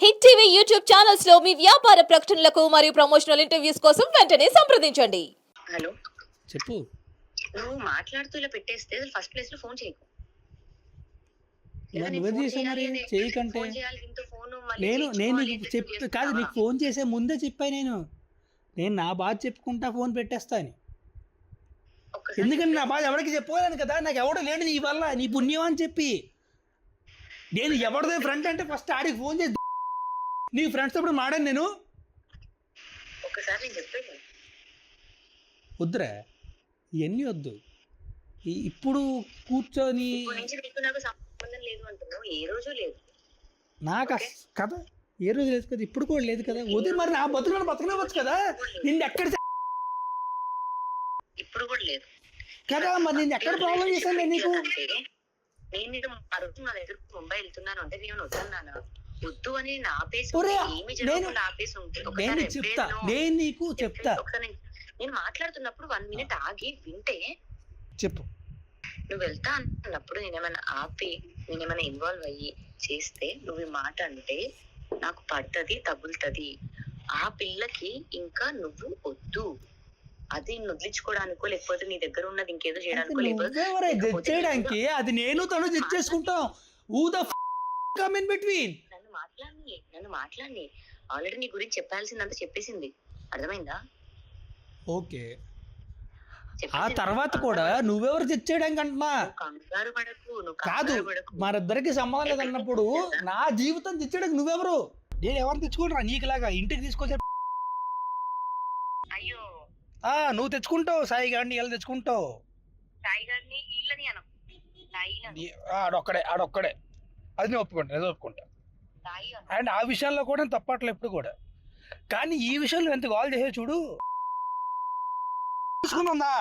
Hit TV YouTube channels లో మీ వ్యాపార ప్రకటనలకు మరియు ప్రమోషనల్ ఇంటర్వ్యూస్ కోసం వెంటనే సంప్రదించండి. హలో, చెప్పు. నువ్వు మాట్లాడుతూ ఇలా పెట్టేస్తే ఫస్ట్ ప్లేస్ లో ఫోన్ చేయకు. నువ్వే చేసావు మరి చేయకంటే. నేను నీకు చెప్తా కాదు, నీకు ఫోన్ చేసే ముందే చెప్పా. నేను నా బాధ చెప్పుకుంటా ఫోన్ పెట్టేస్తా అని. ఎందుకంటే నా బాధ ఎవరికి చెప్పుకోలేను కదా, నాకు ఎవడో లేడు నీ వల్ల, నీ పుణ్యం అని చెప్పి. నేను ఎవరిదో ఫ్రెండ్ అంటే ఫస్ట్ ఆడికి ఫోన్ చేసి నీ ఫ్రెండ్స్ అప్పుడు మాడాను నేను. వద్దురా ఇవన్నీ వద్దు. ఇప్పుడు కూర్చొని నాకు కదా ఏ రోజు లేదు కదా, ఇప్పుడు కూడా లేదు కదా. వదిలి మరి నా బతుకునివ్వచ్చు కదా. నిన్ను ఎక్కడ ఇప్పుడు కూడా లేదు కదా, మరి నేను ఎక్కడ ప్రాబ్లం చేశాను నేను నీకు? నేను నా దగ్గర ముంబై వెళ్తున్నాను అంటే నేను వద్దన్నాను. వద్దు అని నా ఆపేసి నేను చెప్తా, నేను నీకు చెప్తా. నేను మాట్లాడుతున్నప్పుడు 1 minute ఆగి వింటే చెప్పు. నువ్వు వెళ్తా అన్నప్పుడు నేనేమైనా ఆపి నేనేమైనా ఇన్వాల్వ్ అయ్యి చేస్తే నువ్వు ఈ మాట అంటే నాకు పడుతుంది, తగులుతుంది. ఆ పిల్లకి ఇంకా నువ్వు వద్దు, అది వదిలించుకోవడానికో లేకపోతే నీ దగ్గర ఉన్నది ఇంకేదో చేయడానికో చేయడానికి అది నేను తను జడ్జ్ చేసుకుంటాం. నన్ను మాట్లాడి ఆల్రెడీ నీ గురించి చెప్పాల్సిందంతా చెప్పేసింది, అర్థమైందా? ఓకే, ఆ తర్వాత కూడా నువ్వెవరు తెచ్చేయడానికి అంటున్నా కాదు. మరిద్దరికి సంబంధం లేదన్నప్పుడు నా జీవితం తెచ్చేయడానికి నువ్వెవరు? నేను ఎవరు తెచ్చుకుంటా నీకులాగా ఇంటికి తీసుకొచ్చే? అయ్యో నువ్వు తెచ్చుకుంటావు, సాయి గారిని ఎలా తెచ్చుకుంటావు? ఆడొక్కడే అది నేను ఒప్పుకుంటా. అండ్ ఆ విషయాల్లో కూడా తప్పట్లే ఎప్పుడు కూడా. కానీ ఈ విషయంలో ఎంత కాల్ చేసే చూడు, తీసుకుందా